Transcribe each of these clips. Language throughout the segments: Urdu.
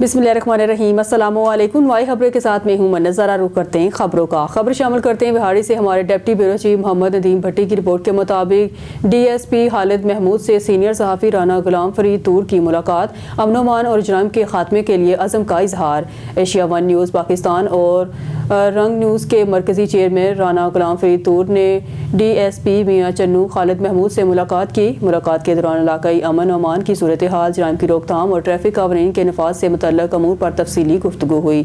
بسم اللہ الرحمن الرحیم، السلام علیکم۔ وائی خبریں کے ساتھ میں ہوں منت۔ ذرا رخ کرتے ہیں خبروں کا۔ خبر شامل کرتے ہیں بہاڑی سے ہمارے ڈپٹی بیورو چیف محمد ندیم بھٹی کی رپورٹ کے مطابق ڈی ایس پی خالد محمود سے سینئر صحافی رانا غلام فرید طور کی ملاقات، امن و امان اور جرائم کے خاتمے کے لیے عزم کا اظہار۔ ایشیا ون نیوز پاکستان اور رنگ نیوز کے مرکزی چیئرمین رانا غلام فرید طور نے ڈی ایس پی میاں چنو خالد محمود سے ملاقات کی۔ ملاقات کے دوران علاقائی امن و امان کی صورتحال، جرائم کی روک تھام اور ٹریفک قوانین کے نفاذ سے متعلق امور پر تفصیلی گفتگو ہوئی۔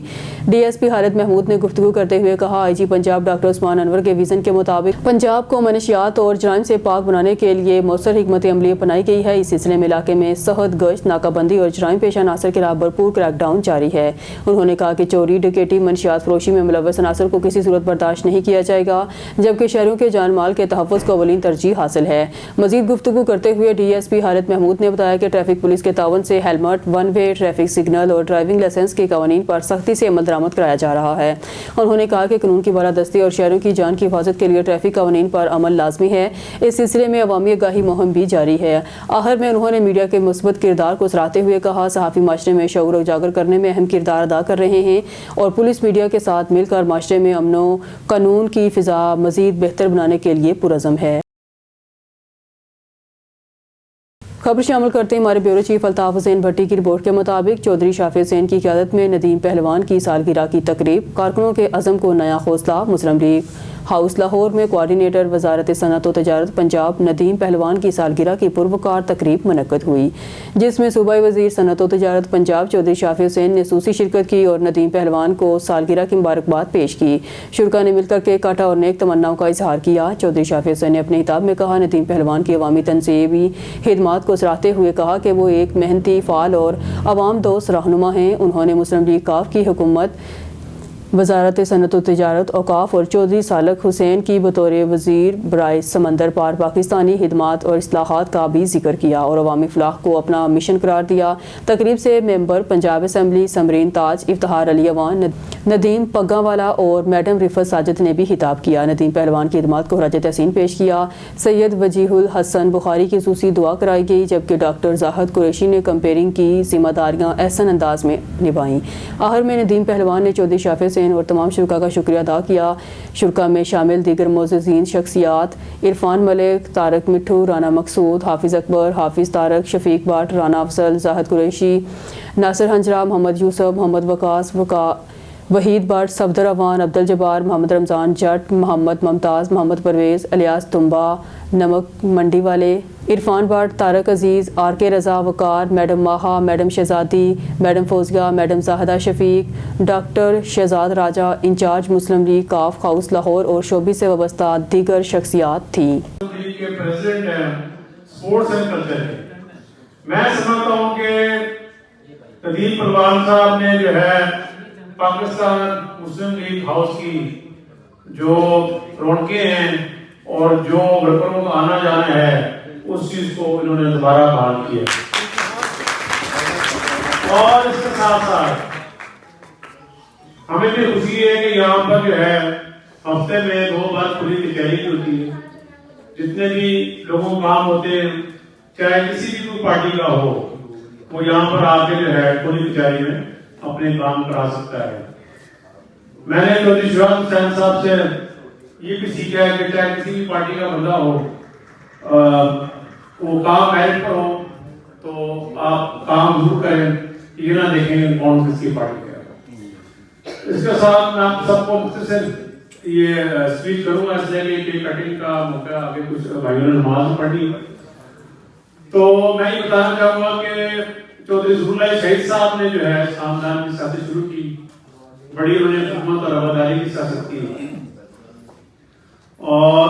ڈی ایس پی خالد محمود نے گفتگو کرتے ہوئے کہا، آئی جی پنجاب ڈاکٹر عثمان انور کے ویژن کے مطابق پنجاب کو منشیات اور جرائم سے پاک بنانے کے لیے مؤثر حکمت عملی اپنائی گئی ہے۔ اس سلسلے میں علاقے میں صحت گشت، ناکہ بندی اور جرائم پیشہ عناصر کے خلاف بھرپور کریک ڈاؤن جاری ہے۔ انہوں نے کہا کہ چوری، ڈکیتی، منشیات فروشی میں ملوث عناصر کو کسی صورت برداشت نہیں کیا جائے گا، جبکہ شہریوں کے جان مال کے تحفظ کو اولین ترجیح حاصل ہے۔ مزید گفتگو کرتے ہوئے ڈی ایس پی خالد محمود نے بتایا کہ ٹریفک پولیس کے تعاون سے helmet, one way traffic signal اور ڈرائیونگ لائسنس کے قوانین پر سختی سے عمل درآمد کرایا جا رہا ہے۔ انہوں نے کہا کہ قانون کی بالادستی اور شہریوں کی جان کی حفاظت کے لیے ٹریفک قوانین پر عمل لازمی ہے۔ اس سلسلے میں عوامی آگاہی مہم بھی جاری ہے۔ آخر میں انہوں نے میڈیا کے مثبت کردار کو سراہتے ہوئے کہا، صحافی معاشرے میں شعور اجاگر کرنے میں اہم کردار ادا کر رہے ہیں اور پولیس میڈیا کے ساتھ مل کر معاشرے میں امن و قانون کی فضا مزید بہتر بنانے کے لیے پرعزم ہے۔ خبر شامل کرتے ہیں ہمارے بیورو چیف الطاف حسین بھٹی کی رپورٹ کے مطابق چودھری شافی حسین کی قیادت میں ندیم پہلوان کی سالگرہ کی تقریب، کارکنوں کے عزم کو نیا حوصلہ۔ مسلم لیگ ہاؤس لاہور میں کوارڈینیٹر وزارت صنعت و تجارت پنجاب ندیم پہلوان کی سالگرہ کی پروکار تقریب منعقد ہوئی، جس میں صوبائی وزیر صنعت و تجارت پنجاب چودھری شافی حسین نے خصوصی شرکت کی اور ندیم پہلوان کو سالگرہ کی مبارکباد پیش کی۔ شرکاء نے مل کر کیک کاٹا اور نیک تمناؤں کا اظہار کیا۔ چودھری شافی حسین نے اپنے خطاب میں کہا، ندیم پہلوان کی عوامی تنصیبی خدمات کو سراہتے ہوئے کہا کہ وہ ایک محنتی، فعال اور عوام دوست رہنما ہیں۔ انہوں نے مسلم لیگ کاف کی حکومت، وزارت صنعت و تجارت، اوقاف اور چودھری صالح حسین کی بطور وزیر برائے سمندر پار پاکستانی خدمات اور اصلاحات کا بھی ذکر کیا اور عوامی فلاح کو اپنا مشن قرار دیا۔ تقریب سے ممبر پنجاب اسمبلی سمرین تاج، افتخار علی اوان، ندیم پگاں والا اور میڈم رفت ساجد نے بھی خطاب کیا۔ ندیم پہلوان کی خدمات کو خراج تحسین پیش کیا۔ سید وجیہ الحسن بخاری کی خصوصی دعا کرائی گئی، جبکہ ڈاکٹر زاہد قریشی نے کمپیئرنگ کی ذمہ داریاں احسن انداز میں نبھائیں۔ آخر میں ندیم پہلوان نے چودھری شافی حسین اور تمام شرکاء کا شکریہ ادا کیا۔ شرکاء میں شامل دیگر معززین شخصیات عرفان ملک، طارق مٹھو، رانا مقصود، حافظ اکبر، حافظ طارق، شفیق بٹ، رانا افضل، زاہد قریشی، ناصر ہنجرا، محمد یوسف، محمد وقاص، وحید بٹ، صفدر اوان، عبد الجبار، محمد رمضان جٹ، محمد ممتاز، محمد پرویز، الیاس تنبا، نمک منڈی والے، Irfan Butt, Tariq Aziz, R K Raza, Waqar, madam Maha, madam Shahzadi, madam Fauzia, madam Zahida Shafiq, doctor Shahzad Raja, incharge Muslim League کاف ہاؤس لاہور اور شعبے سے وابستہ دیگر شخصیات تھیں۔ مسلم لیگ کے پریزیڈنٹ ہیں سپورٹس اینڈ کلچر کے۔ میں سمجھتا ہوں کہ ندیم پہلوان صاحب نے جو ہے پاکستان مسلم لیگ ہاؤس کی جو رونقیں ہیں اور جو ورکروں کا آنا جانا ہے، اس چیز کو انہوں نے دوبارہ بحال کیا۔ اور اس کے ساتھ ساتھ ہمیں بھی خوشی ہے کہ یہاں پر جو ہے ہفتے میں 2 بار کھلی کچہری بھی ہوتی ہے۔ جتنے بھی لوگوں کو کام ہوتے ہیں، چاہے کسی بھی کوئی پارٹی کا ہو، وہ یہاں پر آ کے جو ہے کھلی کچہری میں اپنے کام کرا سکتا ہے۔ میں نے چودھری شہزاد حسین صاحب سے یہ بھی سیکھا ہے کہ چاہے کسی بھی پارٹی کا بندہ ہو، وہ کام میرٹ پر ہو تو آپ کام ضرور کریں، یہ نہ دیکھیں کون کس کی پارٹی کا ہے۔ اس کے ساتھ میں آپ سب کو مختصر یہ اسپیچ کروں گا، اس لیے کہ کٹنگ کا موقع آگے کچھ بھائیوں نے نماز پڑھی، تو میں یہ بتانا چاہوں گا کہ چودھری ظہور اللہ شہید صاحب نے جو ہے خاندان کی سیاست شروع کی، بڑی انہوں نے خدمت اور وفاداری کی سیاست کی۔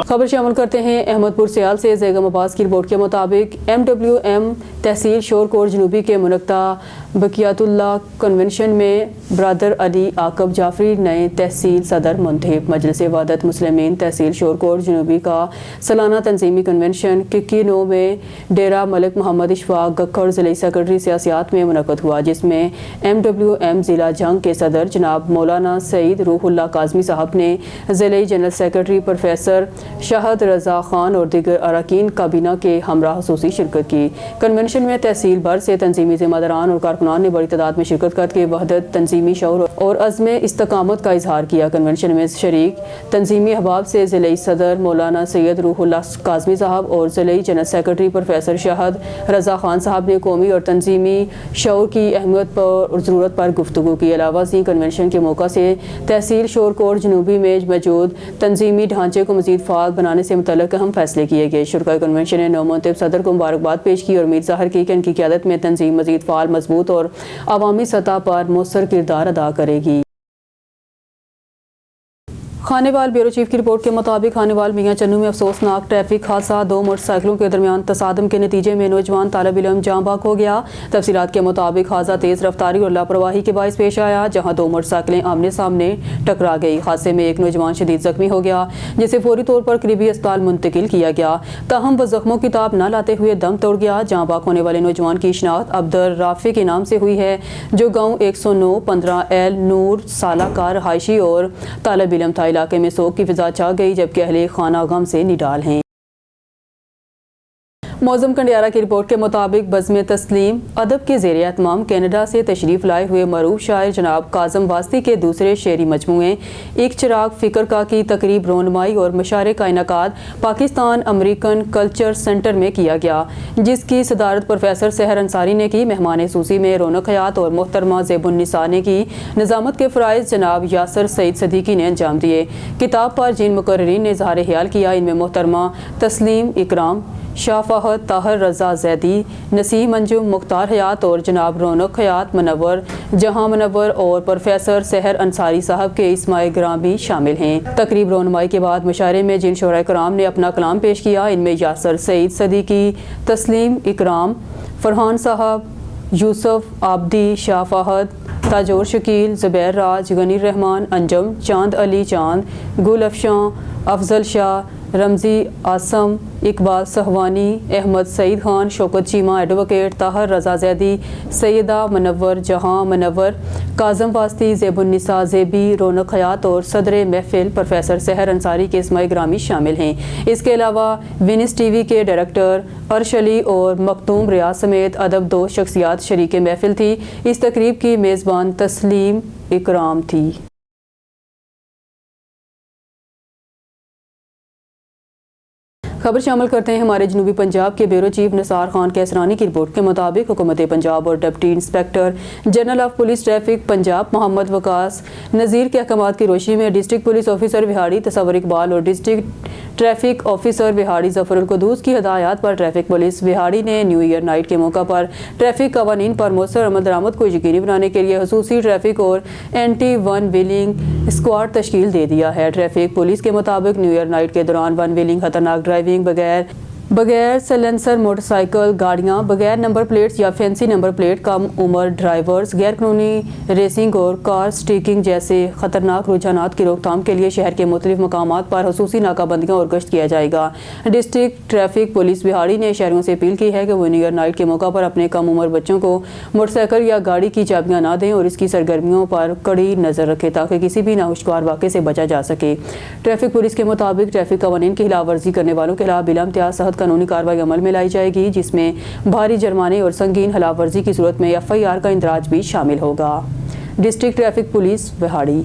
خبر شامل کرتے ہیں احمد پور سیال سے۔ زیگم عباس کی رپورٹ کے مطابق MWM تحصیل شورکوٹ جنوبی کے منعقدہ بقیت اللہ کنونشن میں برادر علی عاقب جعفری نئے تحصیل صدر منتخب۔ مجلس وحدت مسلمین تحصیل شورکوٹ جنوبی کا سالانہ تنظیمی کنونشن 21/9 میں ڈیرہ ملک محمد اشفاق گکھڑ ضلعی سیکرٹری سیاسیات میں منعقد ہوا، جس میں MWM ضلع جنگ کے صدر جناب مولانا سعید روح اللہ کاظمی صاحب نے ضلعی جنرل سیکرٹری پروفیسر پروفیسر شاہد رضا خان اور دیگر اراکین کابینہ کے ہمراہ خصوصی شرکت کی۔ کنونشن میں تحصیل بھر سے تنظیمی ذمہ داران اور کارکنان نے بڑی تعداد میں شرکت کر کے وحدت، تنظیمی شعور اور عزم استقامت کا اظہار کیا۔ کنونشن میں شریک تنظیمی احباب سے ضلعی صدر مولانا سید روح اللہ کاظمی صاحب اور ضلعی جنرل سیکرٹری پروفیسر شاہد رضا خان صاحب نے قومی اور تنظیمی شعور کی اہمیت اور ضرورت پر گفتگو کی۔ علاوہ ازیں کنونشن کے موقع سے تحصیل شور کوٹ جنوبی میں موجود تنظیمی ڈھانچے کو مزید فعال بنانے سے متعلق اہم فیصلے کیے گئے۔ شرکاء کنونشن نے نومنتخب صدر کو مبارکباد پیش کی اور امید ظاہر کی کہ ان کی قیادت میں تنظیم مزید فعال، مضبوط اور عوامی سطح پر مؤثر کردار ادا کرے گی۔ خانیوال بیورو چیف کی رپورٹ کے مطابق خانیوال میاں چنو میں افسوسناک ٹریفک حادثہ، 2 موٹر سائیکلوں کے درمیان تصادم کے نتیجے میں نوجوان طالب علم جاں بحق ہو گیا۔ تفصیلات کے مطابق حادثہ تیز رفتاری اور لاپرواہی کے باعث پیش آیا، جہاں 2 موٹر سائیکلیں آمنے سامنے ٹکرا گئی۔ حادثے میں ایک نوجوان شدید زخمی ہو گیا، جسے فوری طور پر قریبی اسپتال منتقل کیا گیا، تاہم وہ زخموں کی تاب نہ لاتے ہوئے دم توڑ گیا۔ جاں بحق ہونے والے نوجوان کی شناخت عبدالرافع کے نام سے ہوئی ہے، جو گاؤں 109 15L نور سالہ کا رہائشی اور طالب علم تھا۔ علاقے میں سوگ کی فضا چھا گئی، جبکہ اہل خانہ غم سے نڈال ہیں۔ معظم کنڈیارہ کی رپورٹ کے مطابق بزم تسلیم ادب کے زیر اہتمام کینیڈا سے تشریف لائے ہوئے معروف شاعر جناب کاظم واسطی کے دوسرے شعری مجموعے ایک چراغ فکر کا کی تقریب رونمائی اور مشاعرے کا انعقاد پاکستان امریکن کلچر سینٹر میں کیا گیا، جس کی صدارت پروفیسر سحر انصاری نے کی۔ مہمان خصوصی میں رونق حیات اور محترمہ زیب النساء نے کی۔ نظامت کے فرائض جناب یاسر سعید صدیقی نے انجام دیے۔ کتاب پر جن مقررین نے اظہار خیال کیا، ان میں محترمہ تسلیم اکرام، شاہ فہد، طاہر رضا زیدی، نسیم انجم، مختار حیات اور جناب رونق حیات، منور جہاں منور اور پروفیسر سحر انصاری صاحب کے اسماء گرامی شامل ہیں۔ تقریب رونمائی کے بعد مشاعرے میں جن شعراء کرام نے اپنا کلام پیش کیا، ان میں یاسر سعید صدیقی، تسلیم اکرام، فرحان صاحب، یوسف آبدی، شاہ فہد، تاجور شکیل، زبیر راج، غنی رحمان، انجم، چاند علی چاند، گل افشاں، افضل شاہ، رمزی آسم، اقبال سہوانی، احمد سعید خان، شوکت چیمہ، ایڈوکیٹ طاہر رضا زیدی، سیدہ منور جہاں منور، کاظم واسطی، زیب النساء زیبی، رونق حیات اور صدر محفل پروفیسر سحر انصاری کے اسماء گرامی شامل ہیں۔ اس کے علاوہ وینس ٹی وی کے ڈائریکٹر عرش علی اور مختوم ریاض سمیت ادب 2 شخصیات شریک محفل تھی۔ اس تقریب کی میزبان تسلیم اکرام تھی۔ خبر شامل کرتے ہیں ہمارے جنوبی پنجاب کے بیورو چیف نثار خان کیسرانی کی رپورٹ کے مطابق حکومت پنجاب اور deputy inspector general of police traffic Punjab Muhammad Waqas Nazir کے احکامات کی روشنی میں ڈسٹرکٹ پولیس آفیسر وہاڑی تصور اقبال اور ڈسٹرکٹ ٹریفک آفیسر وہاڑی ظفر القدوس کی ہدایات پر ٹریفک پولیس وہاڑی نے نیو ایئر نائٹ کے موقع پر ٹریفک قوانین پر مؤثر عمل درآمد کو یقینی بنانے کے لیے خصوصی ٹریفک اور اینٹی ون ویلنگ اسکواڈ تشکیل دے دیا ہے۔ ٹریفک پولیس کے مطابق نیو ایئر نائٹ کے دوران ون ویلنگ، خطرناک ڈرائیونگ، بغیر سیلنسر موٹر سائیکل گاڑیاں، بغیر نمبر پلیٹس یا فینسی نمبر پلیٹ، کم عمر ڈرائیورز، غیر قانونی ریسنگ اور کار اسٹیکنگ جیسے خطرناک رجحانات کی روک تھام کے لیے شہر کے مختلف مقامات پر خصوصی ناکہ بندیاں اور گشت کیا جائے گا۔ ڈسٹرکٹ ٹریفک پولیس وہاڑی نے شہریوں سے اپیل کی ہے کہ وہ نیو ایئر نائٹ کے موقع پر اپنے کم عمر بچوں کو موٹر سائیکل یا گاڑی کی چابیاں نہ دیں اور اس کی سرگرمیوں پر کڑی نظر رکھیں تاکہ کسی بھی ناخوشگوار واقعے سے بچا جا سکے۔ ٹریفک پولیس کے مطابق ٹریفک قوانین کی خلاف ورزی کرنے والوں کے خلاف بلا امتیاز سخت قانونی کارروائی عمل میں لائی جائے گی، جس میں بھاری جرمانے اور سنگین خلاف ورزی کی صورت میں FIR کا اندراج بھی شامل ہوگا۔ District traffic police Vehari.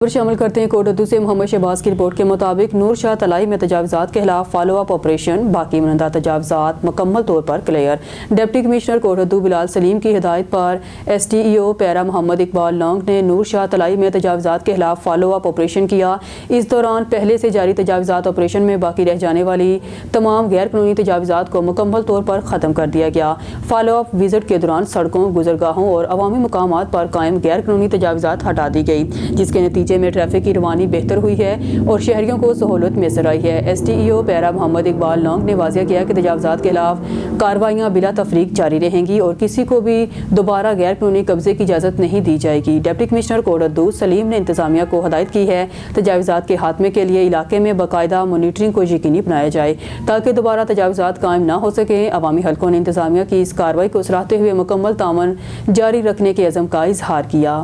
شامل کرتے ہیں کوٹ ادو سے محمد شہباز کی رپورٹ کے مطابق نور شاہ طلائی میں تجاوزات کے خلاف فالو اپ آپریشن، باقی مانندہ تجاوزات مکمل طور پر کلیئر۔ ڈپٹی کمشنر کوٹ ادو بلال سلیم کی ہدایت پر SDEO پیرا محمد اقبال لونگ نے نور شاہ طلائی میں تجاوزات کے خلاف فالو اپ آپریشن کیا۔ اس دوران پہلے سے جاری تجاوزات آپریشن میں باقی رہ جانے والی تمام غیر قانونی تجاوزات کو مکمل طور پر ختم کر دیا گیا۔ فالو اپ وزٹ کے دوران سڑکوں، گزرگاہوں اور عوامی مقامات پر قائم غیر قانونی تجاوزات ہٹا دی گئی، جس کے نتیجے میں ٹریفک کی روانی بہتر ہوئی ہے اور شہریوں کو سہولت میسر آئی ہے۔ SDEO پیرا محمد اقبال لونگ نے واضح کیا کہ تجاوزات کے خلاف کارروائیاں بلا تفریق جاری رہیں گی اور کسی کو بھی دوبارہ غیر قانونی قبضے کی اجازت نہیں دی جائے گی۔ ڈپٹی کمشنر کوٹ ادو سلیم نے انتظامیہ کو ہدایت کی ہے تجاوزات کے خاتمے کے لیے علاقے میں باقاعدہ مانیٹرنگ کو یقینی بنایا جائے تاکہ دوبارہ تجاوزات قائم نہ ہو سکیں۔ عوامی حلقوں نے انتظامیہ کی اس کارروائی کو سراہتے ہوئے مکمل تعاون جاری رکھنے کے عزم کا اظہار کیا۔